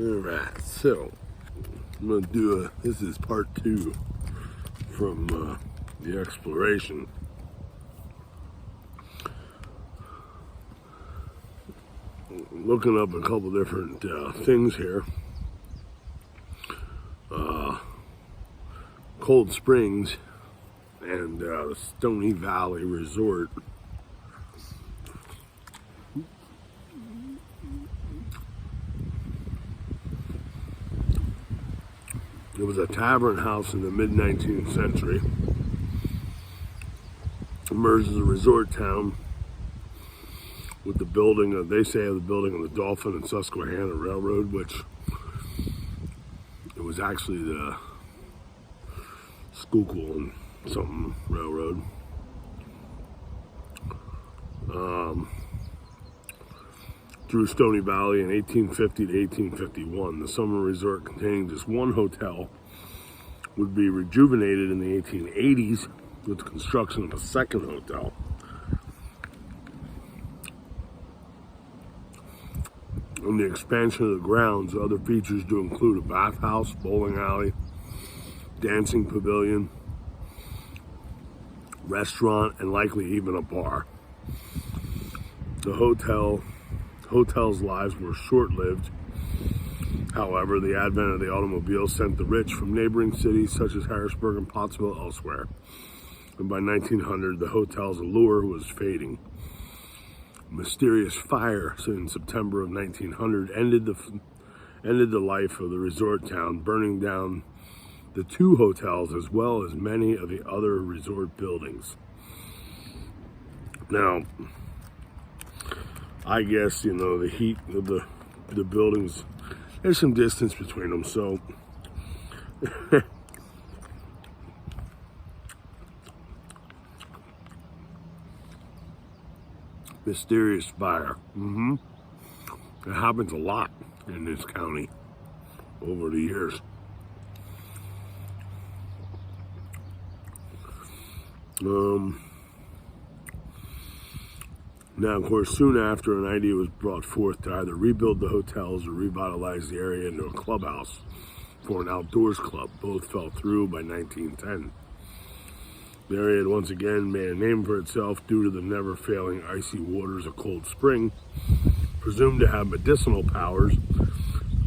Alright, so I'm going to do this is part 2 from the exploration. Looking up a couple different things here. Cold Springs and the Stony Valley Resort. It was a tavern house in the mid-19th century. Emerged as a resort town with the building of, they say, the building of the Dauphin and Susquehanna Railroad, which it was actually the Schuylkill and something Railroad. Through Stony Valley in 1850 to 1851. The summer resort, containing just one hotel, would be rejuvenated in the 1880s with the construction of a second hotel. And the expansion of the grounds, other features do include a bathhouse, bowling alley, dancing pavilion, restaurant, and likely even a bar. The hotel's lives were short-lived. However, the advent of the automobile sent the rich from neighboring cities such as Harrisburg and Pottsville elsewhere. And by 1900, the hotel's allure was fading. A mysterious fire in September of 1900 ended the life of the resort town, burning down the 2 hotels as well as many of the other resort buildings. Now, I guess, the heat of the buildings, there's some distance between them, so mysterious fire. It happens a lot in this county over the years. Now, of course, soon after, an idea was brought forth to either rebuild the hotels or revitalize the area into a clubhouse for an outdoors club. Both fell through by 1910. The area had once again made a name for itself due to the never-failing icy waters of Cold Spring. Presumed to have medicinal powers,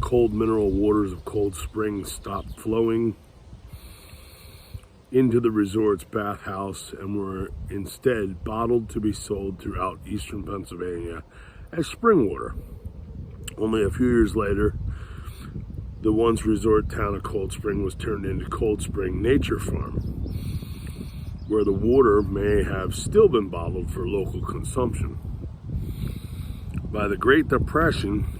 cold mineral waters of Cold Spring stopped flowing into the resort's bathhouse and were instead bottled to be sold throughout eastern Pennsylvania as spring water. Only a few years later, the once resort town of Cold Spring was turned into Cold Spring Nature Farm, where the water may have still been bottled for local consumption. By the Great Depression,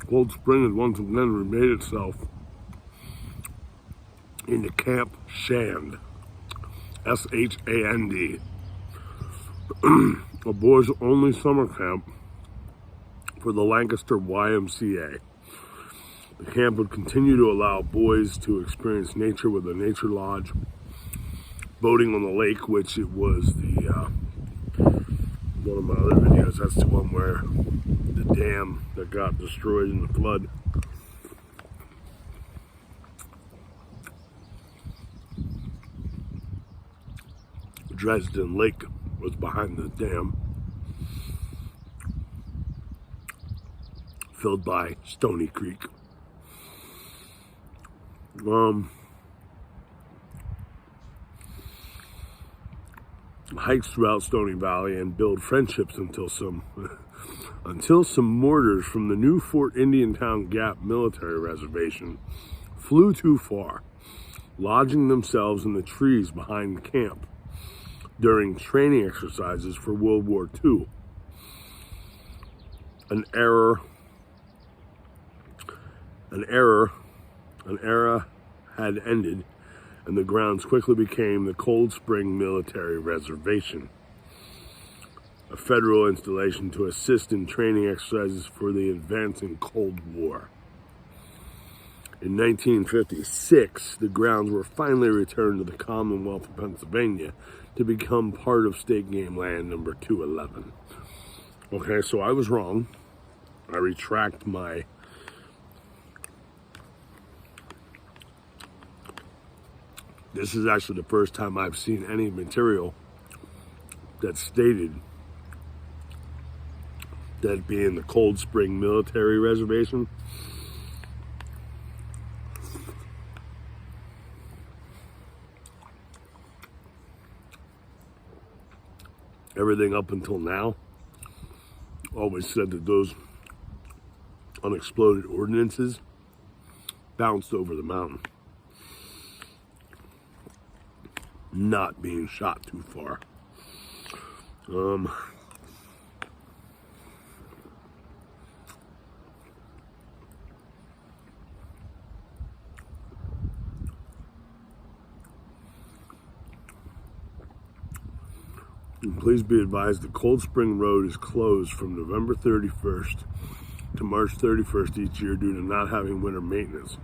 Cold Spring had once again remade itself into Camp Shand, S-H-A-N-D, a boys' only summer camp for the Lancaster YMCA. The camp would continue to allow boys to experience nature with a nature lodge, boating on the lake, which it was the one of my other videos. That's the one where the dam that got destroyed in the flood. Dresden Lake was behind the dam, filled by Stony Creek. Hikes throughout Stony Valley and build friendships until some mortars from the new Fort Indiantown Gap military reservation flew too far, lodging themselves in the trees behind camp during training exercises for World War II. An era had ended, and the grounds quickly became the Cold Spring Military Reservation, a federal installation to assist in training exercises for the advancing Cold War. In 1956, the grounds were finally returned to the Commonwealth of Pennsylvania to become part of state game land number 211. Okay, so I was wrong. I retract my this is actually the first time I've seen any material that stated that being the Cold Spring Military Reservation. Everything up until now always said that those unexploded ordnances bounced over the mountain, not being shot too far. Please be advised the Cold Spring Road is closed from November 31st to March 31st each year due to not having winter maintenance.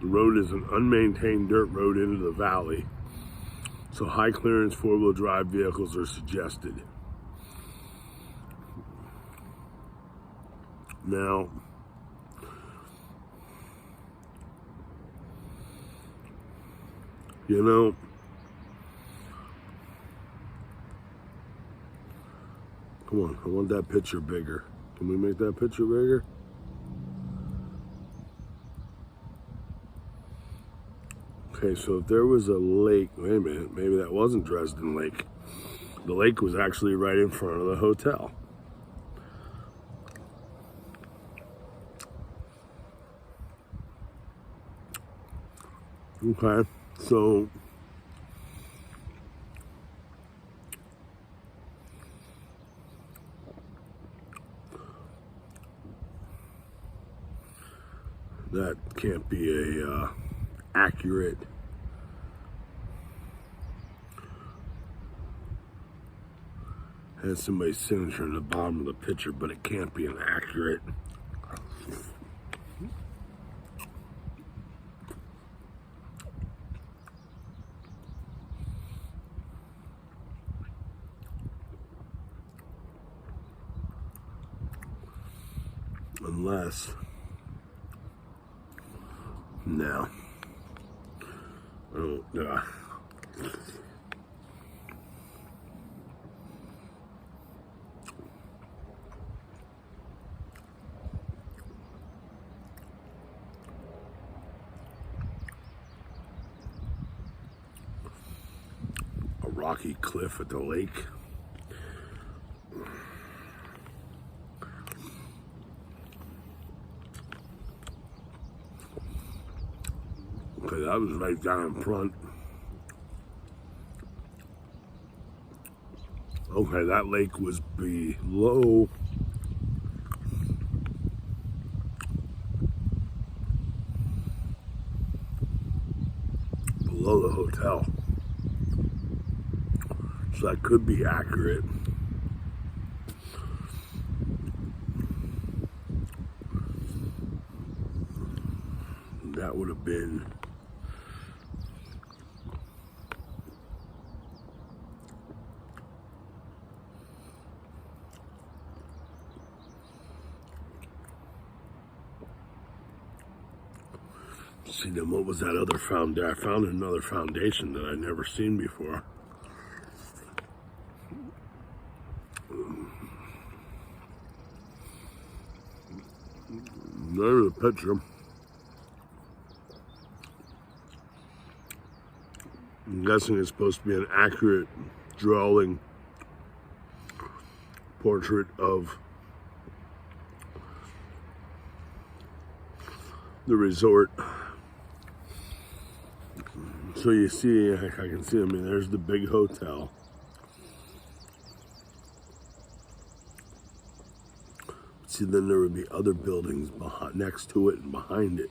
The road is an unmaintained dirt road into the valley, so high clearance four-wheel drive vehicles are suggested. Now, you know, come on, I want that picture bigger. Can we make that picture bigger? Okay, so if there was a lake, wait a minute, maybe that wasn't Dresden Lake. The lake was actually right in front of the hotel. Okay, so that can't be a accurate has somebody's signature in the bottom of the picture, but it can't be an accurate. Unless, no. Oh, a rocky cliff at the lake. Okay, that was right down in front. Okay, that lake was below the hotel. So that could be accurate. That would have been see, then what was that other foundation? I found another foundation that I'd never seen before. There's the picture. I'm guessing it's supposed to be an accurate drawing portrait of the resort. So you see, I can see, I mean, there's the big hotel. See, then there would be other buildings next to it and behind it.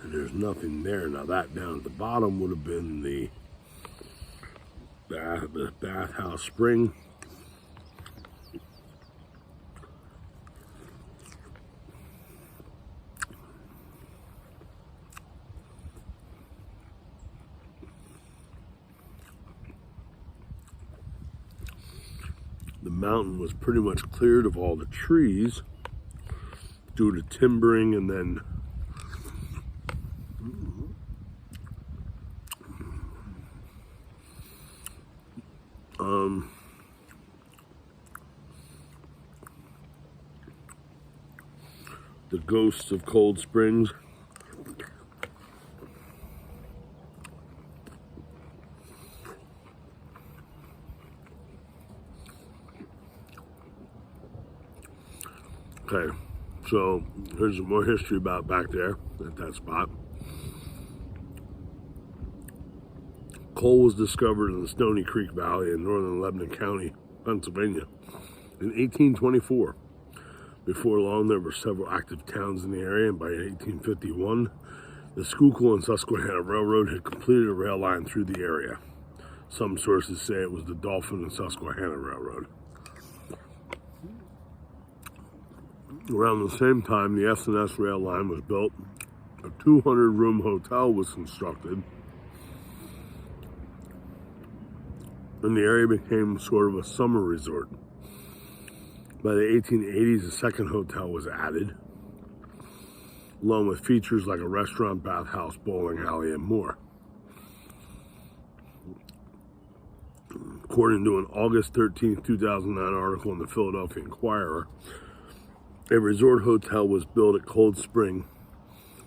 And there's nothing there. Now that down at the bottom would have been the bathhouse spring. The mountain was pretty much cleared of all the trees due to timbering, and then the ghosts of Cold Springs. Okay, so here's some more history about back there at that spot. Coal was discovered in the Stony Creek Valley in northern Lebanon County, Pennsylvania in 1824. Before long, there were several active towns in the area, and by 1851, the Schuylkill and Susquehanna Railroad had completed a rail line through the area. Some sources say it was the Dauphin and Susquehanna Railroad. Around the same time, the S&S rail line was built, a 200-room hotel was constructed, and the area became sort of a summer resort. By the 1880s, a second hotel was added, along with features like a restaurant, bathhouse, bowling alley, and more. According to an August 13, 2009 article in the Philadelphia Inquirer, a resort hotel was built at Cold Spring,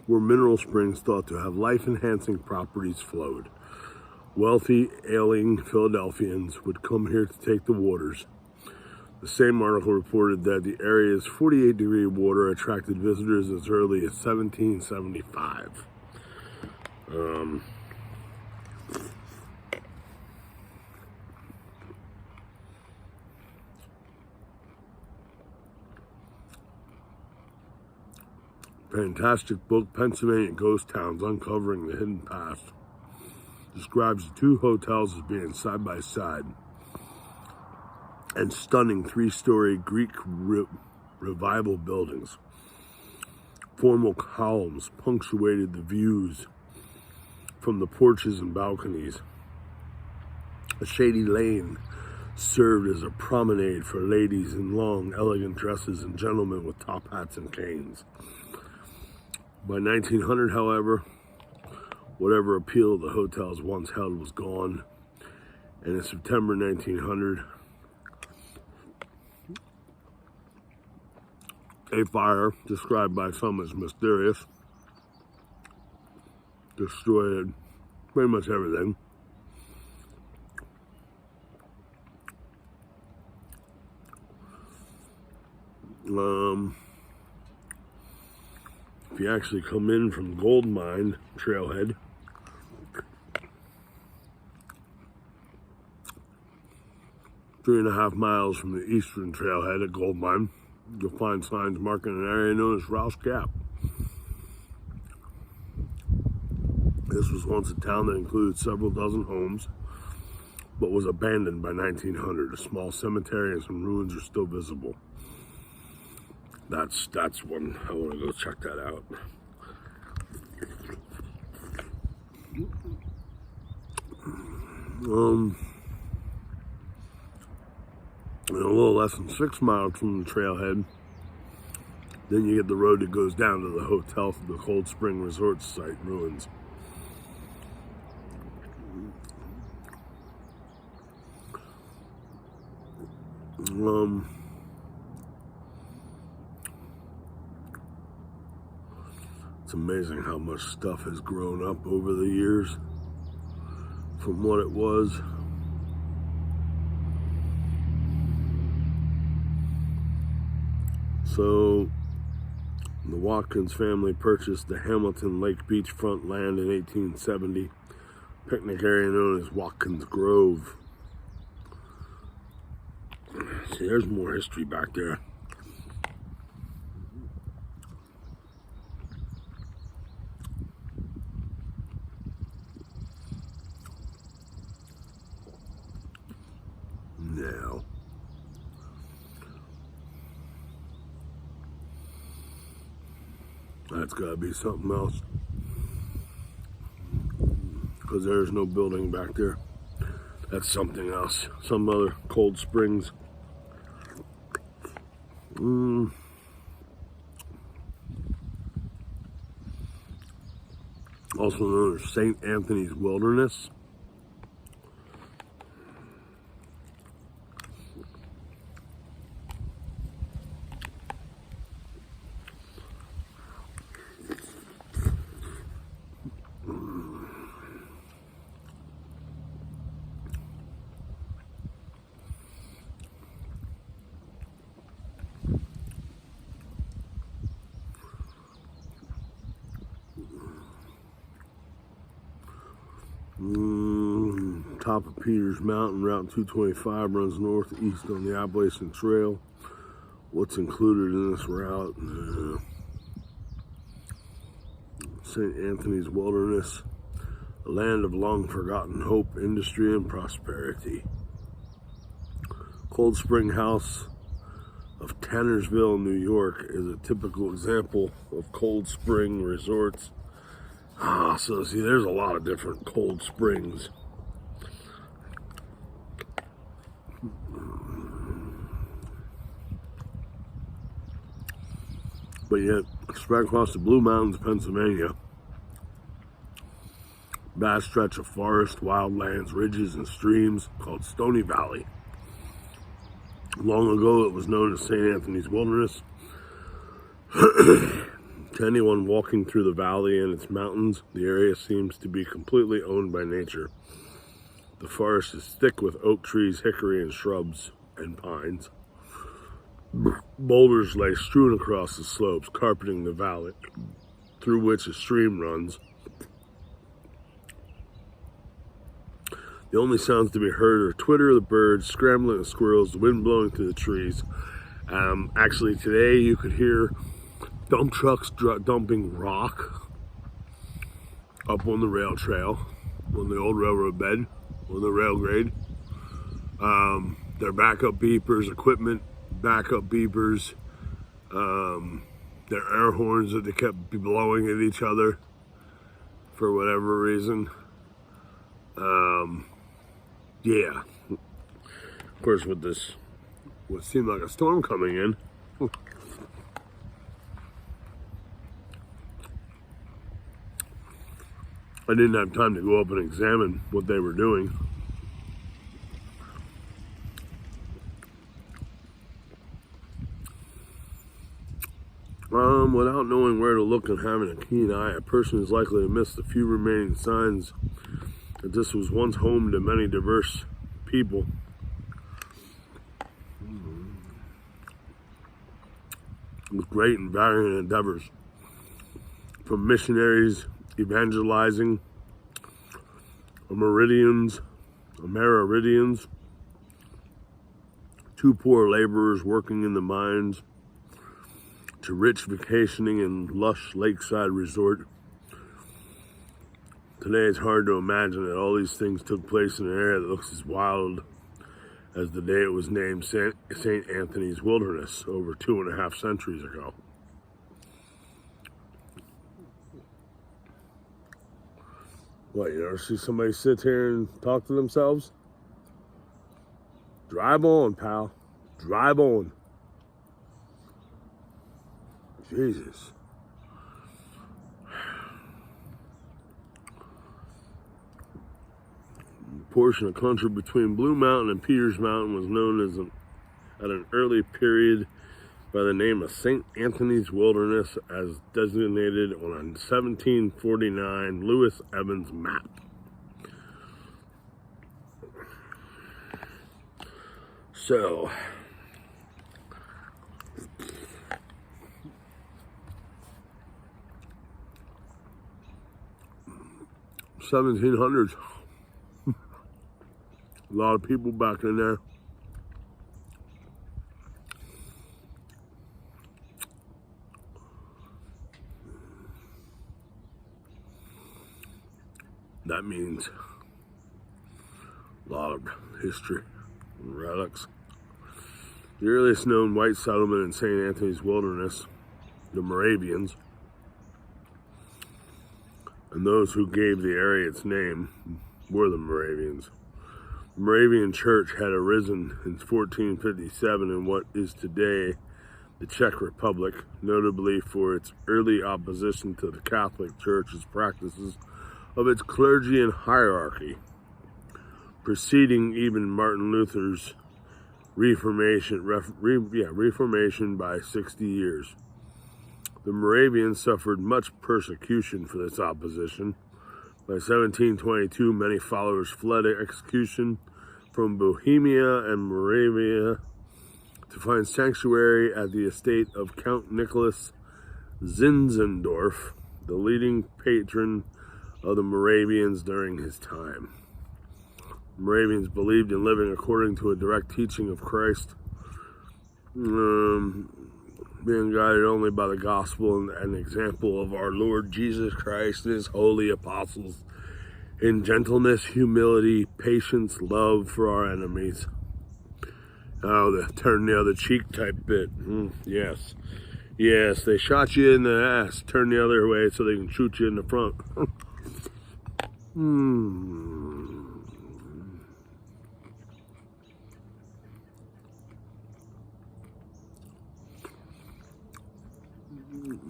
where mineral springs thought to have life-enhancing properties flowed. Wealthy, ailing Philadelphians would come here to take the waters. The same article reported that the area's 48-degree water attracted visitors as early as 1775. Fantastic book, Pennsylvania Ghost Towns, Uncovering the Hidden Past, describes the two hotels as being side by side, and stunning three-story Greek revival buildings. Formal columns punctuated the views from the porches and balconies. A shady lane served as a promenade for ladies in long, elegant dresses and gentlemen with top hats and canes. By 1900, however, whatever appeal the hotels once held was gone, and in September 1900, a fire, described by some as mysterious, destroyed pretty much everything. If you actually come in from Gold Mine Trailhead, 3.5 miles from the eastern trailhead at Gold Mine, you'll find signs marking an area known as Rouse Gap. This was once a town that included several dozen homes, but was abandoned by 1900. A small cemetery and some ruins are still visible. That's one I want to go check that out. A little less than 6 miles from the trailhead, then you get the road that goes down to the hotel for the Cold Spring Resort site ruins. It's amazing how much stuff has grown up over the years from what it was. So, the Watkins family purchased the Hamilton Lake beachfront land in 1870, picnic area known as Watkins Grove. See, there's more history back there. Now, that's got to be something else, because there's no building back there. That's something else, some other Cold Springs Also known as St. Anthony's Wilderness. Top of Peters Mountain, Route 225 runs northeast on the Appalachian Trail. What's included in this route? St. Anthony's Wilderness, a land of long forgotten hope, industry, and prosperity. Cold Spring House of Tannersville, New York is a typical example of cold spring resorts. So see, there's a lot of different cold springs. But yet, spread across the Blue Mountains, Pennsylvania, vast stretch of forest, wildlands, ridges, and streams called Stony Valley. Long ago, it was known as St. Anthony's Wilderness. To anyone walking through the valley and its mountains, the area seems to be completely owned by nature. The forest is thick with oak trees, hickory, and shrubs and pines. Boulders lay strewn across the slopes, carpeting the valley, through which a stream runs. The only sounds to be heard are twitter of the birds, scrambling of squirrels, the wind blowing through the trees. Actually, today you could hear dump trucks dumping rock up on the rail trail, on the old railroad bed, on the rail grade. Their backup beepers, equipment backup beepers, their air horns that they kept blowing at each other for whatever reason. Yeah. Of course, with this, what seemed like a storm coming in, I didn't have time to go up and examine what they were doing. Without knowing where to look and having a keen eye, a person is likely to miss the few remaining signs that this was once home to many diverse people. With great and varying endeavors, from missionaries evangelizing, Amerindians, to poor laborers working in the mines, to rich vacationing in lush lakeside resort. Today it's hard to imagine that all these things took place in an area that looks as wild as the day it was named St. Anthony's Wilderness over 2.5 centuries ago. What, you ever see somebody sit here and talk to themselves? Drive on, pal. Drive on. Jesus. The portion of country between Blue Mountain and Peters Mountain was known as at an early period by the name of St. Anthony's Wilderness, as designated on a 1749 Lewis Evans map. So, 1700s. A lot of people back in there. That means a lot of history and relics. The earliest known white settlement in St. Anthony's Wilderness, the Moravians, and those who gave the area its name were the Moravians. The Moravian Church had arisen in 1457 in what is today the Czech Republic, notably for its early opposition to the Catholic Church's practices of its clergy and hierarchy, preceding even Martin Luther's Reformation by 60 years. The Moravians suffered much persecution for this opposition. By 1722, many followers fled execution from Bohemia and Moravia to find sanctuary at the estate of Count Nicholas Zinzendorf, the leading patron of the Moravians during his time. Moravians believed in living according to a direct teaching of Christ, being guided only by the gospel and example of our Lord Jesus Christ and his holy apostles, in gentleness, humility, patience, love for our enemies. Oh, the turn the other cheek type bit. Yes. Yes, they shot you in the ass. Turn the other way so they can shoot you in the front.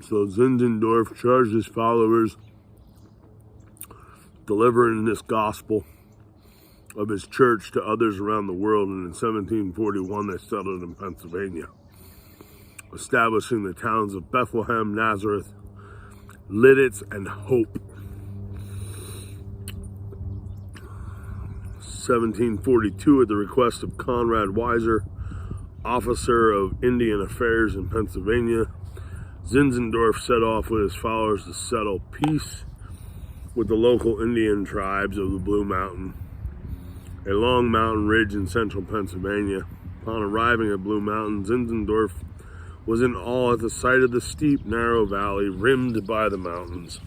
So Zinzendorf charged his followers delivering this gospel of his church to others around the world, and in 1741 they settled in Pennsylvania, establishing the towns of Bethlehem, Nazareth, Lidditz, and Hope. 1742, at the request of Conrad Weiser, officer of Indian Affairs in Pennsylvania, Zinzendorf set off with his followers to settle peace with the local Indian tribes of the Blue Mountain, a long mountain ridge in central Pennsylvania. Upon arriving at Blue Mountain, Zinzendorf was in awe at the sight of the steep, narrow valley rimmed by the mountains,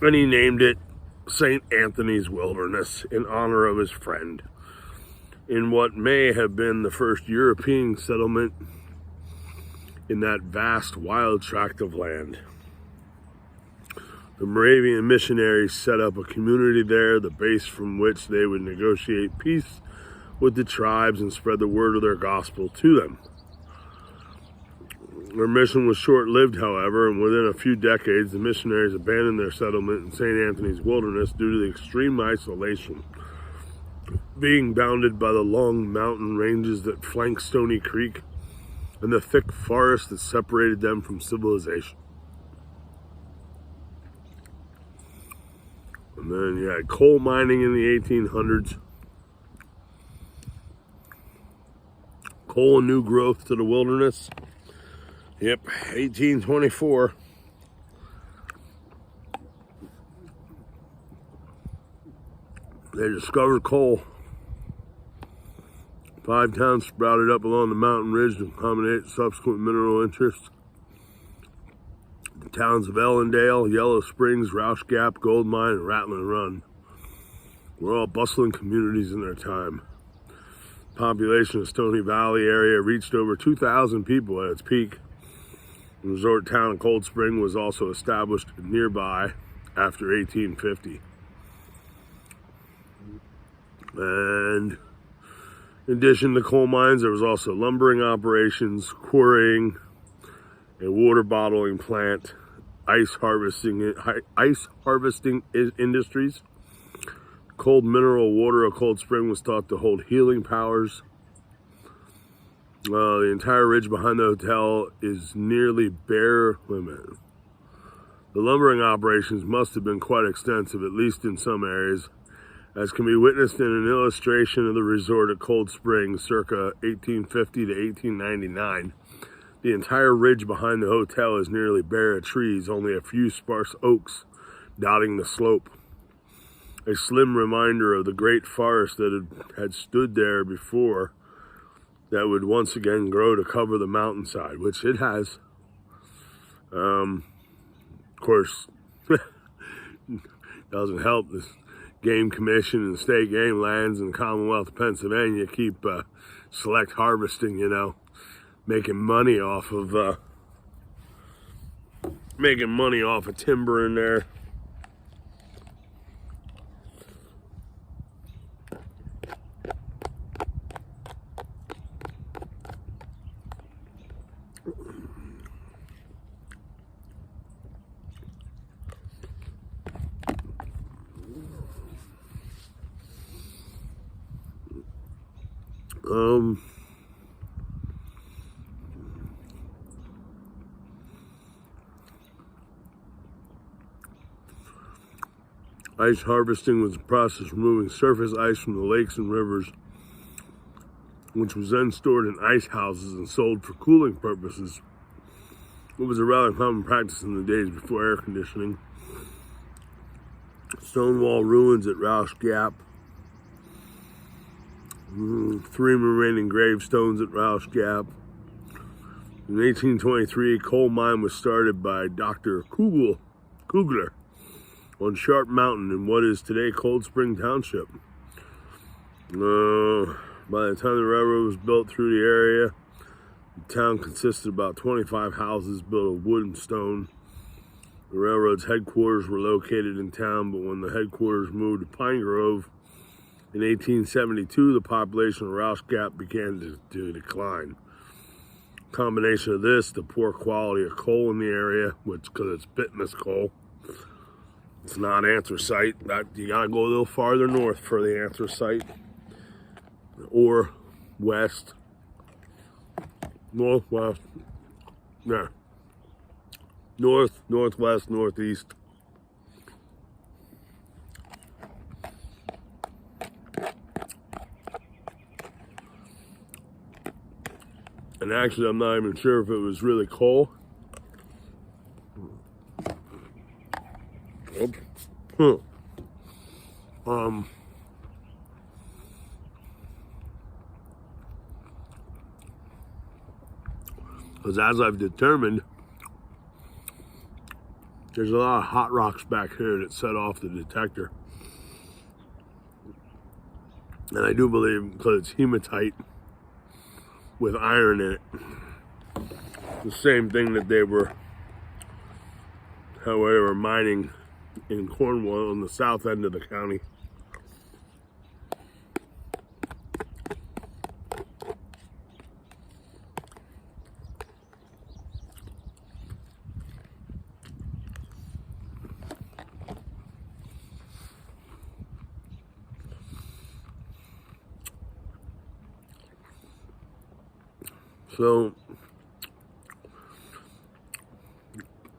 and he named it St. Anthony's Wilderness in honor of his friend, in what may have been the first European settlement in that vast, wild tract of land. The Moravian missionaries set up a community there, the base from which they would negotiate peace with the tribes and spread the word of their gospel to them. Their mission was short-lived, however, and within a few decades, the missionaries abandoned their settlement in St. Anthony's Wilderness due to the extreme isolation, being bounded by the long mountain ranges that flank Stony Creek and the thick forest that separated them from civilization. And then you had coal mining in the 1800s. Coal and new growth to the wilderness. Yep, 1824. They discovered coal. 5 towns sprouted up along the mountain ridge to accommodate subsequent mineral interests. The towns of Ellendale, Yellow Springs, Roush Gap, Gold Mine, and Rattling Run were all bustling communities in their time. The population of Stony Valley area reached over 2,000 people at its peak. The resort town of Cold Spring was also established nearby after 1850. And in addition to coal mines, there was also lumbering operations, quarrying, a water bottling plant, ice harvesting industries. Cold mineral water of Cold Spring was thought to hold healing powers. The entire ridge behind the hotel is nearly bare limit. The lumbering operations must have been quite extensive, at least in some areas, as can be witnessed in an illustration of the resort at Cold Spring circa 1850 to 1899. The entire ridge behind the hotel is nearly bare of trees, only a few sparse oaks dotting the slope. A slim reminder of the great forest that had stood there before, that would once again grow to cover the mountainside, which it has. Of course, doesn't help. The Game Commission and State Game Lands and the Commonwealth of Pennsylvania keep select harvesting, making money off of timber in there. Um, Ice harvesting was a process removing surface ice from the lakes and rivers, which was then stored in ice houses and sold for cooling purposes. It was a rather common practice in the days before air conditioning. Stonewall ruins at Rausch Gap. 3 remaining gravestones at Rausch Gap. In 1823, a coal mine was started by Dr. Kugler on Sharp Mountain in what is today Cold Spring Township. By the time the railroad was built through the area, the town consisted of about 25 houses built of wood and stone. The railroad's headquarters were located in town, but when the headquarters moved to Pine Grove in 1872, the population of Rausch Gap began to decline. Combination of this, the poor quality of coal in the area, which because it's Bitmus coal, it's not anthracite. You gotta go a little farther north for the anthracite, or west, northwest, yeah, north, northwest, northeast. And actually, I'm not even sure if it was really coal. Because as I've determined, there's a lot of hot rocks back here that set off the detector. And I do believe because it's hematite with iron in it, the same thing that they were mining in Cornwall on the south end of the county. So,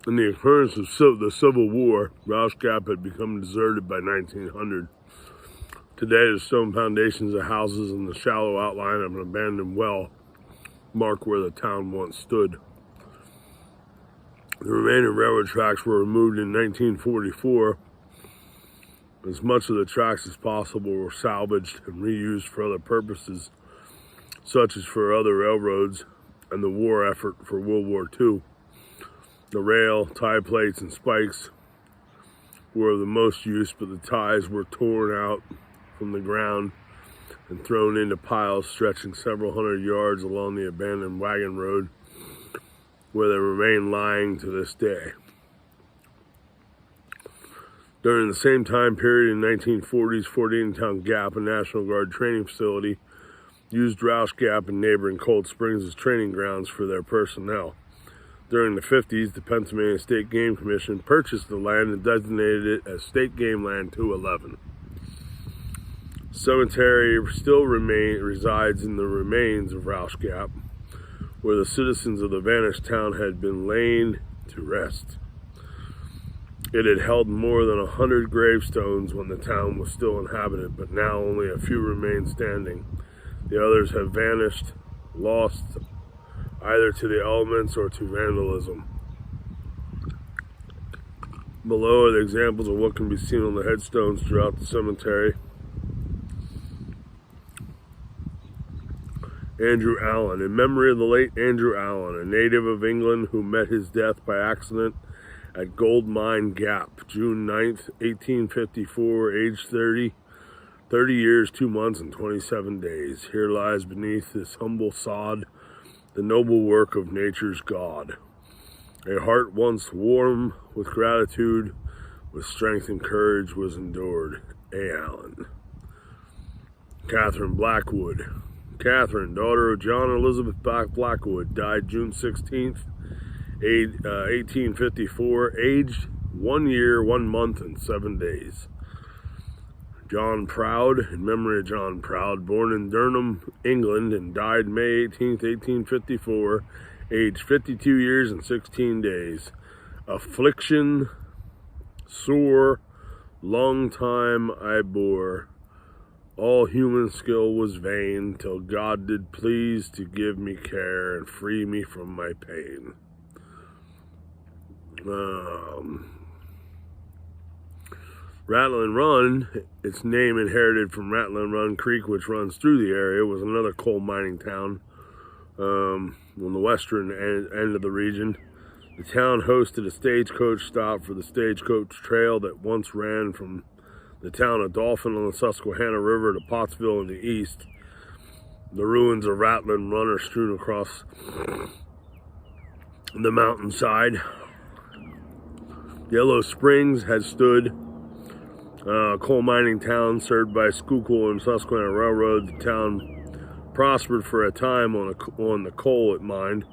in the occurrence of the Civil War, Rausch Gap had become deserted by 1900. Today, the stone foundations of houses and the shallow outline of an abandoned well mark where the town once stood. The remaining railroad tracks were removed in 1944. As much of the tracks as possible were salvaged and reused for other purposes, such as for other railroads and the war effort for World War II. The rail, tie plates, and spikes were of the most use, but the ties were torn out from the ground and thrown into piles stretching several hundred yards along the abandoned wagon road, where they remain lying to this day. During the same time period in 1940s, Fort Indiantown Gap, a National Guard training facility, used Rausch Gap and neighboring Cold Springs as training grounds for their personnel. During the 50s, the Pennsylvania State Game Commission purchased the land and designated it as State Game Land 211. Cemetery still resides in the remains of Rausch Gap, where the citizens of the vanished town had been laid to rest. It had held more than 100 gravestones when the town was still inhabited, but now only a few remain standing. The others have vanished, lost either to the elements or to vandalism. Below are the examples of what can be seen on the headstones throughout the cemetery. Andrew Allen. In memory of the late Andrew Allen, a native of England who met his death by accident at Gold Mine Gap, June 9th, 1854, age 30 years, 2 months, and 27 days. Here lies beneath this humble sod the noble work of nature's God. A heart once warm with gratitude, with strength and courage, was endured. A. Allen. Catherine Blackwood. Catherine, daughter of John and Elizabeth Blackwood, died June 16th, 1854, aged 1 year, 1 month, and 7 days. John Proud, in memory of John Proud, born in Durham, England, and died May 18th, 1854, aged 52 years and 16 days. Affliction sore, long time I bore. All human skill was vain, till God did please to give me care and free me from my pain. Rattlin Run, its name inherited from Rattlin Run Creek, which runs through the area, was another coal mining town on the western end of the region. The town hosted a stagecoach stop for the Stagecoach Trail that once ran from the town of Dauphin on the Susquehanna River to Pottsville in the east. The ruins of Rattlin Run are strewn across the mountainside. Yellow Springs had stood coal mining town served by Schuylkill and Susquehanna Railroad. The town prospered for a time on the coal it mined,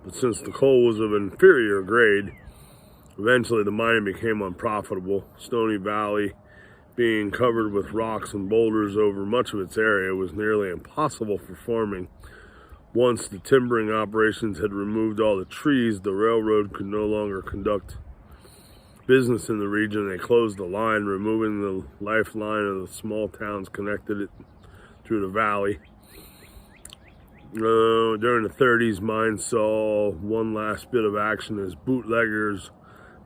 but since the coal was of inferior grade, eventually the mining became unprofitable. Stony Valley, being covered with rocks and boulders over much of its area, was nearly impossible for farming. Once the timbering operations had removed all the trees, the railroad could no longer conduct business in the region. They closed the line, removing the lifeline of the small towns connected it through the valley. During the 30s, mines saw one last bit of action as bootleggers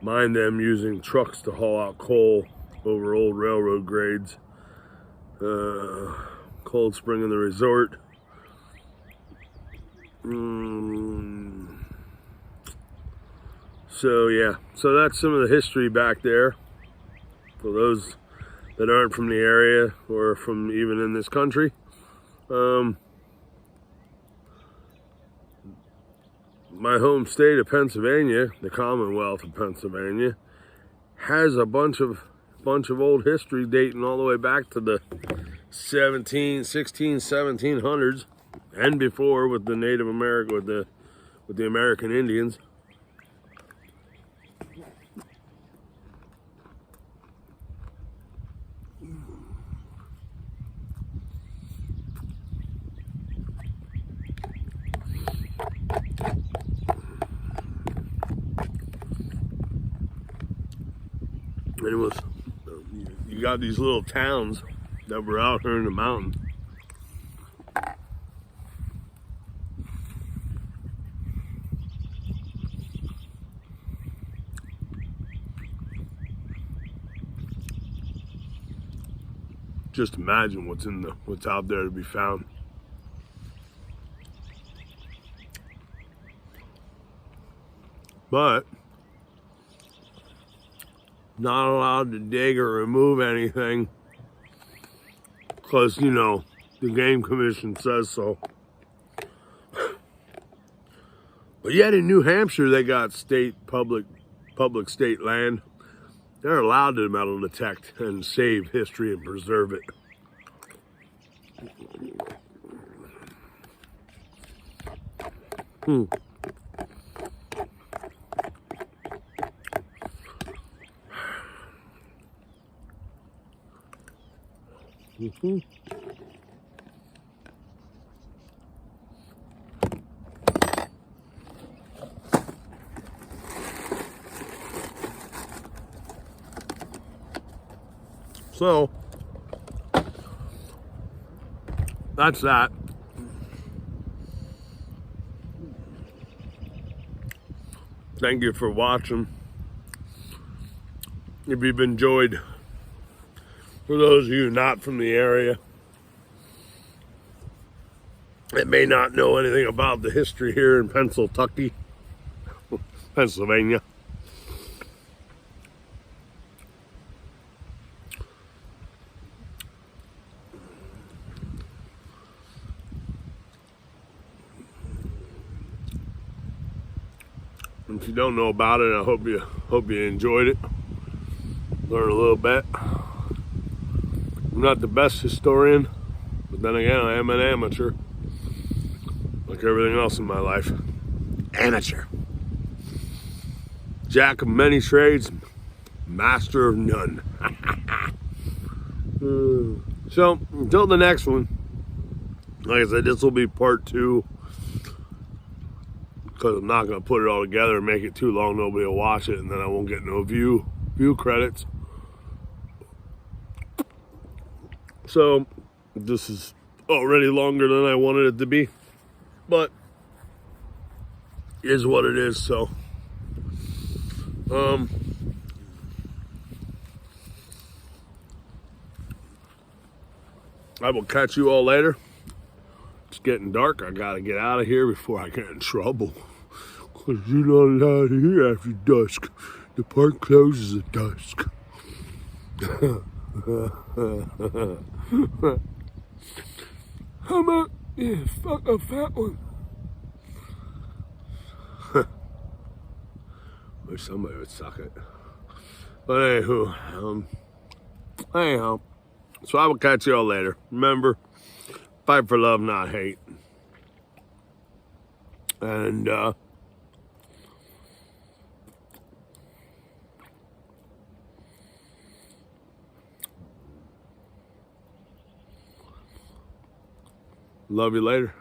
mined them using trucks to haul out coal over old railroad grades. Cold Spring and the Resort. So yeah, so that's some of the history back there for those that aren't from the area or from even in this country. My home state of Pennsylvania, the Commonwealth of Pennsylvania, has a bunch of old history dating all the way back to the 1700s and before with the Native American, with the American Indians. And it was, you got these little towns that were out here in the mountains. Just imagine what's out there to be found. But not allowed to dig or remove anything because, you know, the Game Commission says so. But yet in New Hampshire, they got public state land. They're allowed to metal detect and save history and preserve it. So that's that. Thank you for watching. If you've enjoyed, for those of you not from the area that may not know anything about the history here in Pennsylvania, if you don't know about it, I hope you enjoyed it. Learn a little bit. I'm not the best historian, but then again, I am an amateur. Like everything else in my life. Amateur. Jack of many trades, master of none. So, until the next one, like I said, this will be part 2. Because I'm not going to put it all together and make it too long. Nobody will watch it, and then I won't get no view credits. So, this is already longer than I wanted it to be. But, it is what it is, so. I will catch you all later. It's getting dark. I gotta get out of here before I get in trouble. Because you're not allowed here after dusk. The park closes at dusk. How about, yeah, fuck a fat one. Wish somebody would suck it. But anyhow, so I will catch you all later. Remember, fight for love, not hate. And, love you later.